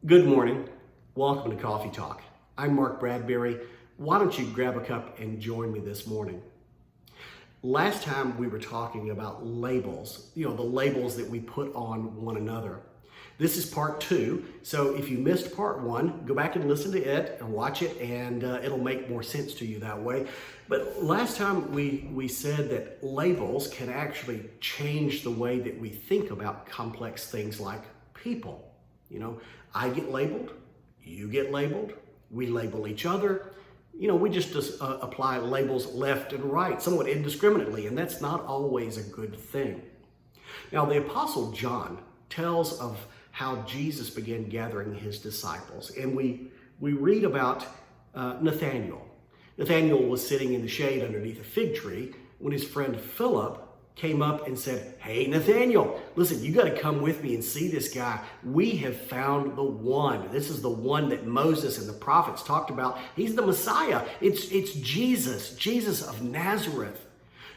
Good morning. Welcome to Coffee Talk. I'm Mark Bradberry. Why don't you grab a cup and join me this morning? Last time we were talking about labels, the labels that we put on one another. This is part 2. So if you missed part 1, go back and listen to it and watch it, and it'll make more sense to you that way. But last time we said that labels can actually change the way that we think about complex things like people. I get labeled, you get labeled, we label each other. We just apply labels left and right, somewhat indiscriminately, and that's not always a good thing. Now, the Apostle John tells of how Jesus began gathering his disciples, and we read about Nathanael. Nathanael was sitting in the shade underneath a fig tree when his friend Philip came up and said, "Hey, Nathanael, listen, you got to come with me and see this guy. We have found the one. This is the one that Moses and the prophets talked about. He's the Messiah. It's Jesus of Nazareth."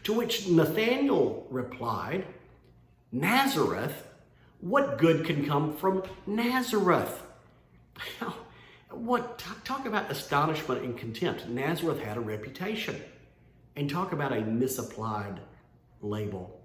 To which Nathanael replied, "Nazareth? What good can come from Nazareth?" Talk about astonishment and contempt. Nazareth had a reputation. And talk about a misapplied label.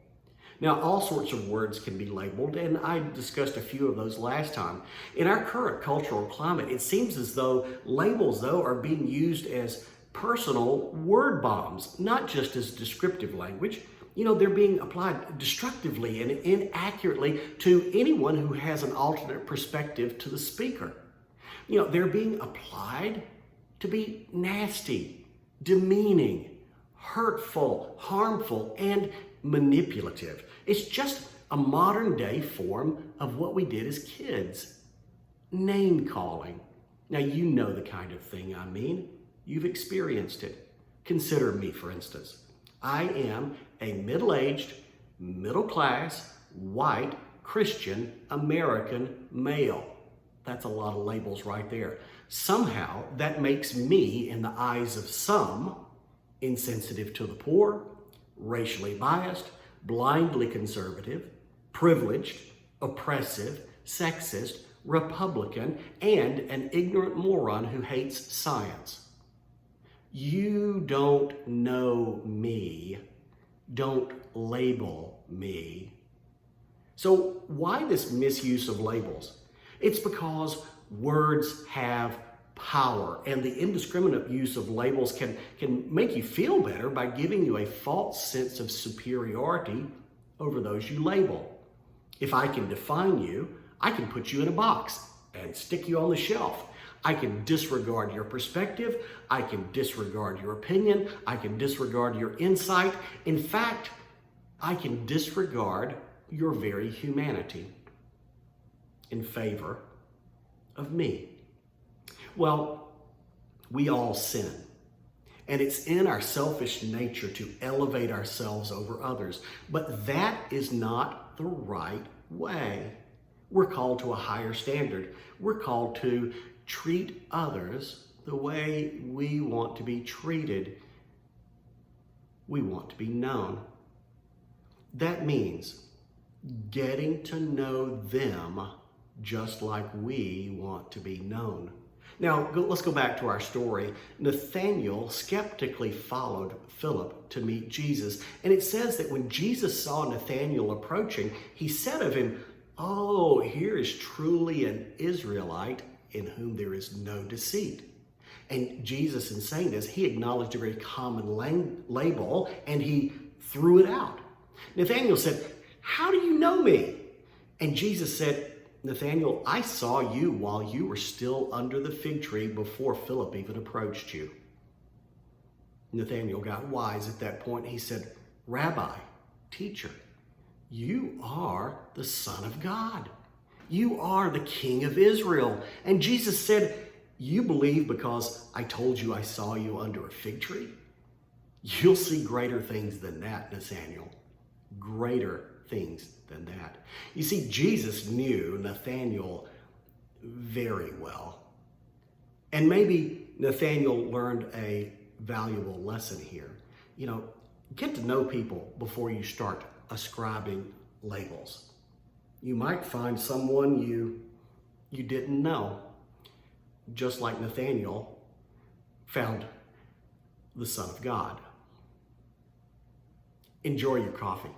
Now, all sorts of words can be labeled, and I discussed a few of those last time. In our current cultural climate, it seems as though labels, are being used as personal word bombs, not just as descriptive language. They're being applied destructively and inaccurately to anyone who has an alternate perspective to the speaker. They're being applied to be nasty, demeaning, hurtful, harmful, and manipulative. It's just a modern day form of what we did as kids. Name calling. Now, you know the kind of thing I mean. You've experienced it. Consider me, for instance. I am a middle-aged, middle-class, white, Christian, American male. That's a lot of labels right there. Somehow, that makes me, in the eyes of some, insensitive to the poor, racially biased, blindly conservative, privileged, oppressive, sexist, Republican, and an ignorant moron who hates science. You don't know me. Don't label me. So why this misuse of labels? It's because words have power, and the indiscriminate use of labels can make you feel better by giving you a false sense of superiority over those you label. If I can define you, I can put you in a box and stick you on the shelf. I can disregard your perspective. I can disregard your opinion. I can disregard your insight. In fact, I can disregard your very humanity in favor of me. Well, we all sin, and it's in our selfish nature to elevate ourselves over others, but that is not the right way. We're called to a higher standard. We're called to treat others the way we want to be treated. We want to be known. That means getting to know them just like we want to be known. Now, let's go back to our story. Nathanael skeptically followed Philip to meet Jesus. And it says that when Jesus saw Nathanael approaching, he said of him, "Oh, here is truly an Israelite in whom there is no deceit." And Jesus, in saying this, he acknowledged a very common label, and he threw it out. Nathanael said, "How do you know me?" And Jesus said, "Nathanael, I saw you while you were still under the fig tree before Philip even approached you." Nathanael got wise at that point. He said, "Rabbi, teacher, you are the Son of God. You are the King of Israel." And Jesus said, "You believe because I told you I saw you under a fig tree? You'll see greater things than that, Nathanael. Greater things than that." You see, Jesus knew Nathanael very well. And maybe Nathanael learned a valuable lesson here. Get to know people before you start ascribing labels. You might find someone you you didn't know, just like Nathaniel found the Son of God. Enjoy your coffee.